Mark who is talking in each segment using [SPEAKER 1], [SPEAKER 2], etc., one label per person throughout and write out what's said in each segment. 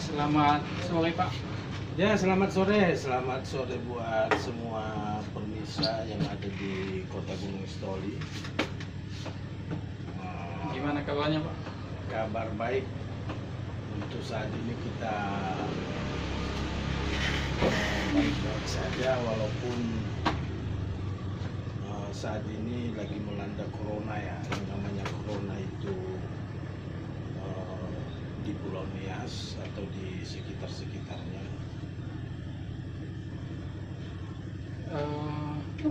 [SPEAKER 1] Selamat sore Pak.
[SPEAKER 2] Ya, selamat sore buat semua pemirsa yang ada di Kota Gunung Sitoli.
[SPEAKER 1] Gimana kabarnya Pak?
[SPEAKER 2] Kabar baik. Untuk saat ini kita baik-baik saja, walaupun saat ini lagi melanda corona ya. Yang namanya corona itu di Pulau Nias atau di sekitar-sekitarnya.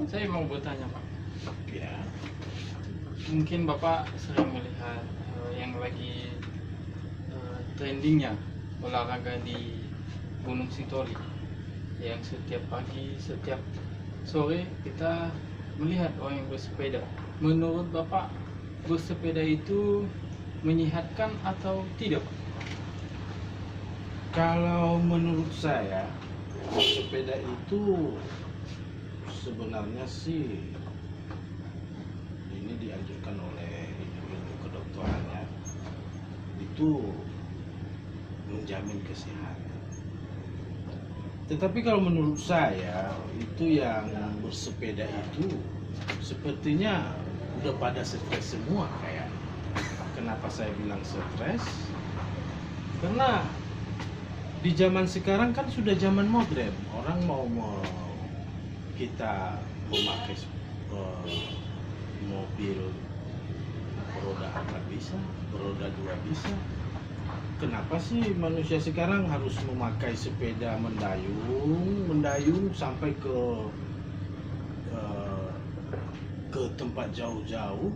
[SPEAKER 1] Saya mau bertanya Pak.
[SPEAKER 2] Ya,
[SPEAKER 1] Mungkin Bapak sering melihat yang lagi trendingnya olahraga di Gunung Sitoli, yang setiap pagi, setiap sore kita melihat orang yang bersepeda. Menurut Bapak, bersepeda itu menyehatkan atau tidak?
[SPEAKER 2] kalau menurut saya sepeda itu sebenarnya sih ini dianjurkan oleh ilmu kedokterannya, itu menjamin kesehatan. Tetapi kalau menurut saya itu yang bersepeda itu sepertinya udah pada stres semua kayak. Kenapa saya bilang stres? Karena di zaman sekarang kan sudah zaman modern. Orang mau kita memakai mobil beroda 4 bisa, beroda 2 bisa. Kenapa sih manusia sekarang harus memakai sepeda mendayung sampai ke tempat jauh-jauh?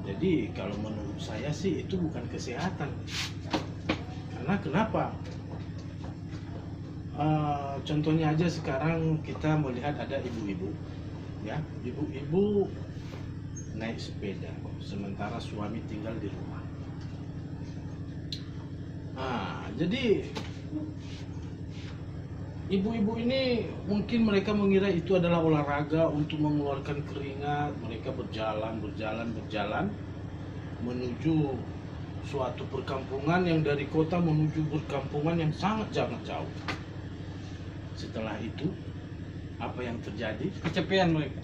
[SPEAKER 2] Jadi kalau menurut saya sih itu bukan kesehatan. Karena kenapa? Contohnya aja sekarang kita melihat ada ibu-ibu, ya, ibu-ibu naik sepeda, sementara suami tinggal di rumah. Jadi ibu-ibu ini mungkin mereka mengira itu adalah olahraga untuk mengeluarkan keringat. Mereka berjalan menuju suatu perkampungan yang dari kota menuju perkampungan yang sangat jauh. Setelah itu, apa yang terjadi?
[SPEAKER 1] Kecapean mereka.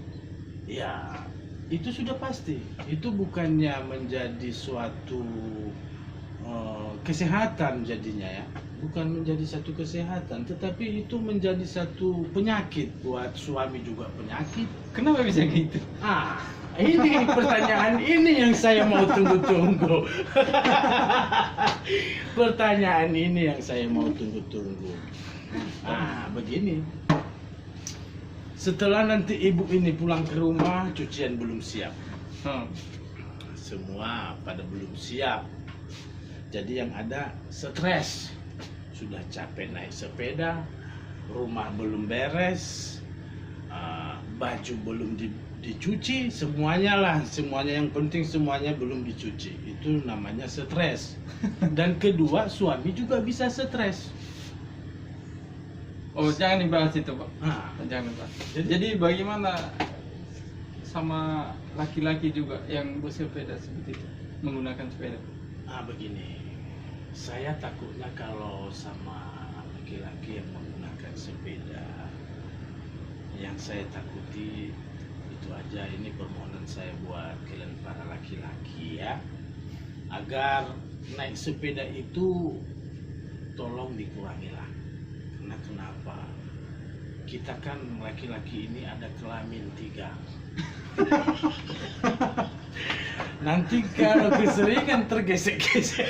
[SPEAKER 2] Ya, itu sudah pasti. Itu bukannya menjadi suatu kesehatan jadinya ya. Bukan menjadi satu kesehatan, tetapi itu menjadi satu penyakit. Buat suami juga penyakit.
[SPEAKER 1] Kenapa bisa gitu?
[SPEAKER 2] Ini pertanyaan ini yang saya mau tunggu-tunggu. Pertanyaan ini yang saya mau tunggu-tunggu. Begini. Setelah nanti ibu ini pulang ke rumah, cucian belum siap. Semua pada belum siap. Jadi yang ada stres. Sudah capek naik sepeda, rumah belum beres, baju belum dicuci, semuanya yang penting semuanya belum dicuci. Itu namanya stres. Dan kedua, suami juga bisa stres.
[SPEAKER 1] Oh, jangan dibahas itu Pak. Jangan dibahas. Jadi bagaimana sama laki-laki juga yang bersepeda seperti itu, menggunakan sepeda?
[SPEAKER 2] Begini, saya takutnya kalau sama laki-laki yang menggunakan sepeda, yang saya takuti itu aja. Ini permohonan saya buat kalian para laki-laki ya, agar naik sepeda itu tolong dikurangilah. Karena kenapa? Kita kan laki-laki ini ada kelamin 3. Nanti kalau keseringan tergesek-gesek.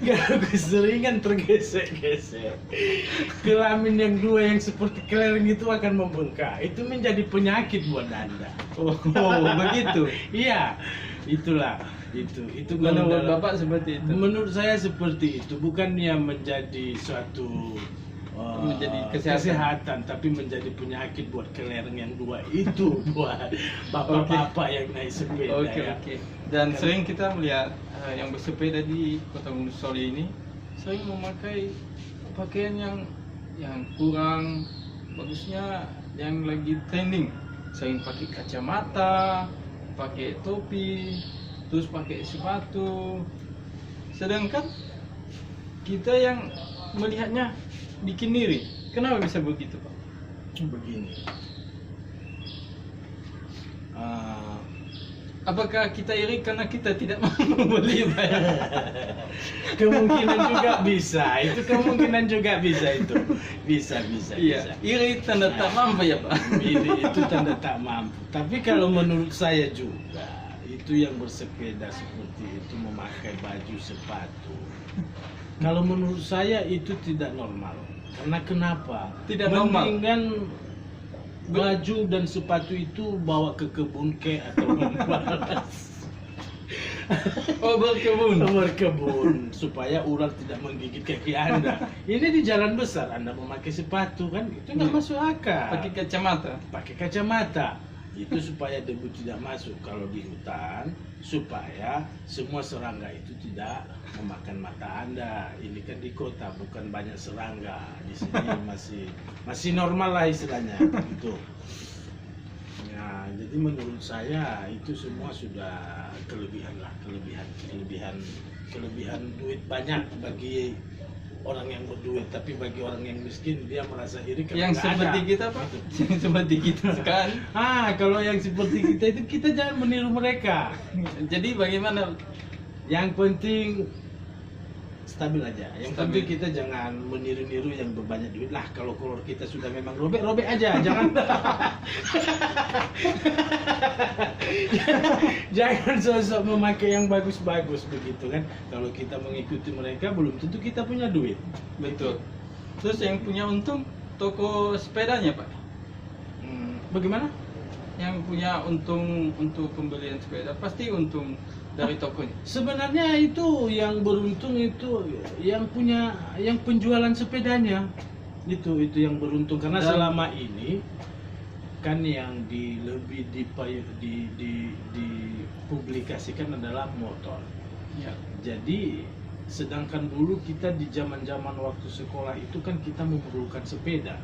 [SPEAKER 2] Kalau keseringan tergesek-gesek, kelamin yang 2 yang seperti kelereng itu akan membengkak. Itu menjadi penyakit buat Anda.
[SPEAKER 1] Oh begitu.
[SPEAKER 2] Iya, itulah. Itu
[SPEAKER 1] Menurut Bapak seperti itu?
[SPEAKER 2] Menurut saya seperti itu. Bukannya menjadi suatu
[SPEAKER 1] menjadi
[SPEAKER 2] kesehatan, tapi menjadi penyakit buat kelereng yang 2 itu, buat bapak-bapak yang naik sepeda.
[SPEAKER 1] Oke. Dan sering kita melihat yang bersepeda di Kota Gunung Sitoli ini sering memakai pakaian yang kurang bagusnya, yang lagi trending. Sering pakai kacamata, pakai topi, terus pakai sepatu. Sedangkan kita yang melihatnya bikin iri. Kenapa bisa begitu, Pak?
[SPEAKER 2] Begini. Eh,
[SPEAKER 1] Apakah kita iri karena kita tidak mampu beli, Pak?
[SPEAKER 2] Kemungkinan juga bisa. Itu kemungkinan juga bisa itu. Bisa.
[SPEAKER 1] Iya, iri tanda tak mampu ya, Pak.
[SPEAKER 2] Ini itu tanda tak mampu. Tapi kalau menurut saya juga itu yang bersepeda seperti itu memakai baju sepatu. Kalau menurut saya itu tidak normal. Karena kenapa?
[SPEAKER 1] Tidak normal.
[SPEAKER 2] Mendingan baju dan sepatu itu bawa ke kebun atau membalas.
[SPEAKER 1] Oh,
[SPEAKER 2] Berkebun supaya ular tidak menggigit kaki Anda. Ini di jalan besar Anda memakai sepatu kan itu nggak masuk akal.
[SPEAKER 1] pakai kacamata.
[SPEAKER 2] Pakai kacamata itu supaya debu tidak masuk. Kalau di hutan supaya semua serangga itu tidak memakan mata Anda. Ini kan di kota bukan banyak serangga. Di sini masih normal lah istilahnya gitu. Nah, jadi menurut saya itu semua sudah kelebihan duit banyak bagi orang yang berduit, tapi bagi orang yang miskin dia merasa iri karena
[SPEAKER 1] Yang
[SPEAKER 2] nggak
[SPEAKER 1] seperti
[SPEAKER 2] ada.
[SPEAKER 1] kita, Pak. Yang seperti kita sekarang.
[SPEAKER 2] Kalau yang seperti kita itu kita jangan meniru mereka.
[SPEAKER 1] Jadi bagaimana?
[SPEAKER 2] Yang penting stabil aja. Yang
[SPEAKER 1] Stabil.
[SPEAKER 2] penting kita jangan meniru-niru yang berbanyak duit lah. Kalau kolor kita sudah memang robek aja, jangan jangan sosok memakai yang bagus-bagus begitu kan. Kalau kita mengikuti mereka belum tentu kita punya duit.
[SPEAKER 1] Betul. Terus yang punya untung toko sepedanya, Pak.
[SPEAKER 2] Bagaimana?
[SPEAKER 1] Yang punya untung untuk pembelian sepeda pasti untung dari tokonya.
[SPEAKER 2] Sebenarnya itu yang beruntung itu yang penjualan sepedanya itu yang beruntung karena
[SPEAKER 1] Dan-
[SPEAKER 2] selama ini kan yang lebih dipublikasikan adalah motor.
[SPEAKER 1] Ya.
[SPEAKER 2] Jadi sedangkan dulu kita di zaman waktu sekolah itu kan kita memerlukan sepeda.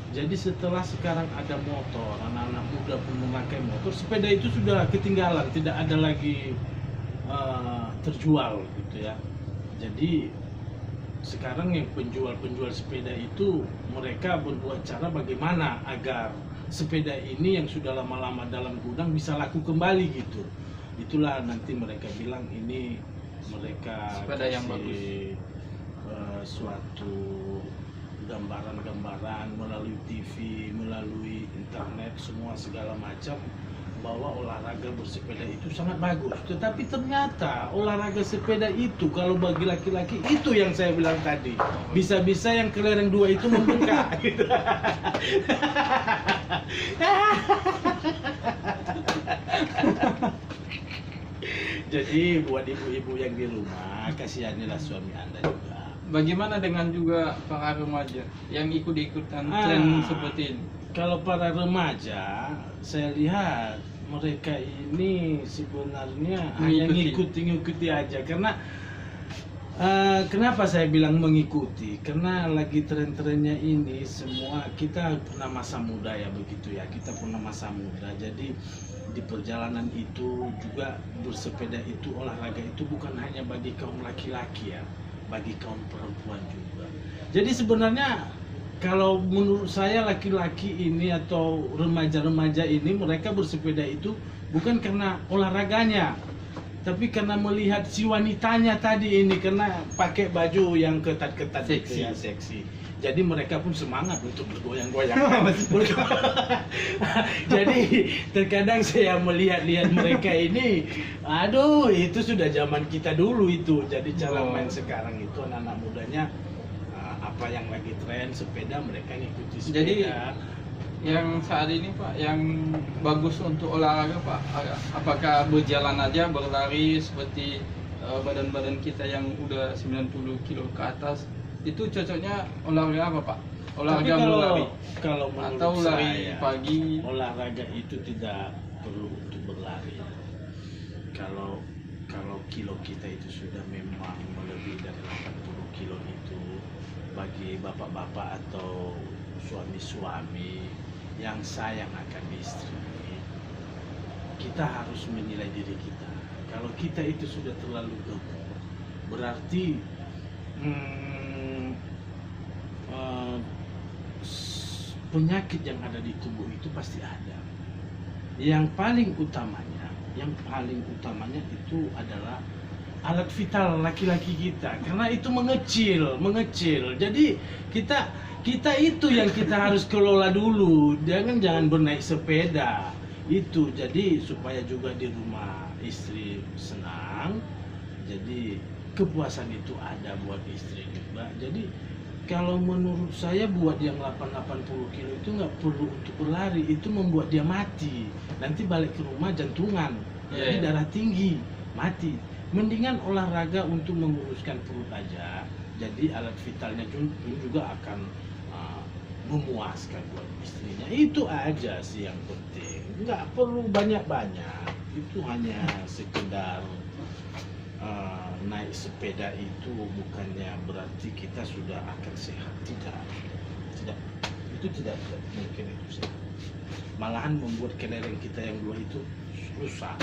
[SPEAKER 2] Jadi setelah sekarang ada motor, anak-anak muda pun memakai motor, sepeda itu sudah ketinggalan, tidak ada lagi terjual gitu ya. Jadi sekarang yang penjual sepeda itu mereka berbuat cara bagaimana agar sepeda ini yang sudah lama-lama dalam gudang bisa laku kembali gitu. Itulah nanti mereka bilang ini mereka
[SPEAKER 1] Sepeda yang
[SPEAKER 2] kasih, suatu gambaran-gambaran melalui TV, melalui internet, semua segala macam bahwa olahraga bersepeda itu sangat bagus. Tetapi ternyata olahraga sepeda itu kalau bagi laki-laki itu yang saya bilang tadi, bisa-bisa yang kelereng dua itu membengkak. Gitu. Jadi buat ibu-ibu yang di rumah, kasihanilah suami Anda juga.
[SPEAKER 1] Bagaimana dengan juga para remaja yang ikut-ikutan tren seperti ini?
[SPEAKER 2] Kalau para remaja, saya lihat mereka ini sebenarnya hanya ngikuti aja karena kenapa saya bilang mengikuti? Karena lagi tren-trennya ini semua kita pernah masa muda ya begitu ya, kita pernah masa muda. Jadi di perjalanan itu juga bersepeda itu olahraga itu bukan hanya bagi kaum laki-laki ya, bagi kaum perempuan juga. Jadi sebenarnya kalau menurut saya laki-laki ini atau remaja-remaja ini mereka bersepeda itu bukan karena olahraganya, tapi karena melihat si wanitanya tadi ini karena pakai baju yang ketat-ketat gitu ya, seksi. Jadi mereka pun semangat untuk bergoyang-goyang. Jadi terkadang saya melihat-lihat mereka ini, aduh itu sudah zaman kita dulu itu. Jadi cara main sekarang itu anak-anak mudanya apa yang lagi tren sepeda mereka ngikuti sepeda.
[SPEAKER 1] Jadi yang saat ini Pak, yang bagus untuk olahraga Pak, apakah berjalan aja, berlari seperti badan-badan kita yang udah 90 kilo ke atas, itu cocoknya olahraga apa Pak? Olahraga berlari
[SPEAKER 2] kalau menurut
[SPEAKER 1] atau lari
[SPEAKER 2] saya,
[SPEAKER 1] pagi?
[SPEAKER 2] olahraga itu tidak perlu untuk berlari. Kalau kilo kita itu sudah memang melebihi dari 80 kilo itu, bagi bapak-bapak atau suami-suami yang sayang akan istri, kita harus menilai diri kita. Kalau kita itu sudah terlalu gemuk, berarti penyakit yang ada di tubuh itu pasti ada. Yang paling utamanya itu adalah alat vital laki-laki kita, karena itu mengecil. Jadi kita itu yang kita harus kelola dulu. Jangan bernaik sepeda itu. Jadi supaya juga di rumah istri senang. Jadi kepuasan itu ada buat istri juga. Jadi kalau menurut saya buat yang 80 kilo itu nggak perlu untuk berlari, itu membuat dia mati. Nanti balik ke rumah jantungan, jadi darah tinggi, mati. Mendingan olahraga untuk menguruskan perut aja. Jadi alat vitalnya juga akan memuaskan buat istrinya. Itu aja sih yang penting. Nggak perlu banyak-banyak. Itu hanya sekedar naik sepeda itu bukannya berarti kita sudah akan sehat. Tidak, itu tidak mungkin itu sehat. Malahan membuat kelereng kita yang dua itu rusak,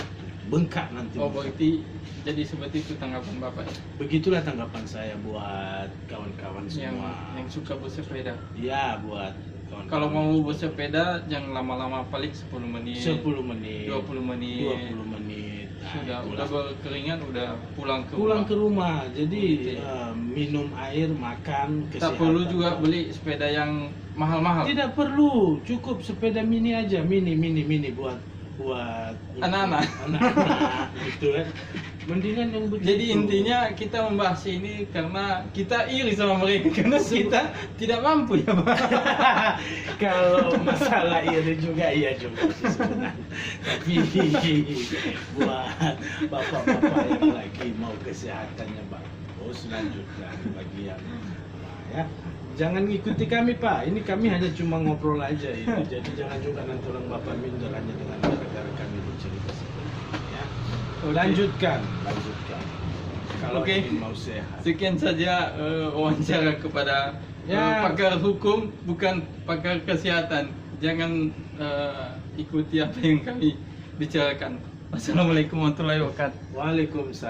[SPEAKER 2] bengkak nanti.
[SPEAKER 1] Oh, berarti jadi seperti itu tanggapan Bapak ya?
[SPEAKER 2] Begitulah tanggapan saya buat kawan-kawan semua
[SPEAKER 1] yang suka bersepeda.
[SPEAKER 2] Ya, buat kawan-kawan.
[SPEAKER 1] Kalau mau bersepeda jangan lama-lama, paling 10 menit,
[SPEAKER 2] 10 menit,
[SPEAKER 1] 20 menit.
[SPEAKER 2] 20 menit. Nah,
[SPEAKER 1] Udah berkeringat, udah pulang
[SPEAKER 2] ke rumah. Jadi
[SPEAKER 1] Gitu.
[SPEAKER 2] minum air, makan,
[SPEAKER 1] Tak
[SPEAKER 2] kesehatan.
[SPEAKER 1] perlu juga beli sepeda yang mahal-mahal.
[SPEAKER 2] Tidak perlu, cukup sepeda mini aja, mini buat
[SPEAKER 1] Anak-anak.
[SPEAKER 2] gitu kan. Mendingan yang begitu.
[SPEAKER 1] Jadi intinya kita membahas ini karena kita iri sama mereka karena kita tidak mampu ya Pak.
[SPEAKER 2] Kalau masalah iri juga iya juga sih sebenarnya. Tapi buat bapak-bapak yang lagi mau kesehatannya bagus, lanjutkan bagi yang ya. Jangan ngikuti kami Pak, ini kami hanya cuma ngobrol aja itu. Jadi jangan juga nanti orang bapak minder hanya dengan gara-gara kami bercerita seperti ini ya. Lanjutkan. Kalau
[SPEAKER 1] Oke.
[SPEAKER 2] ingin mau sehat.
[SPEAKER 1] Sekian saja wawancara kepada pakar hukum, bukan pakar kesehatan. Jangan ikuti apa yang kami bicarakan. Wassalamualaikum warahmatullahi wabarakatuh.
[SPEAKER 2] Waalaikumsalam.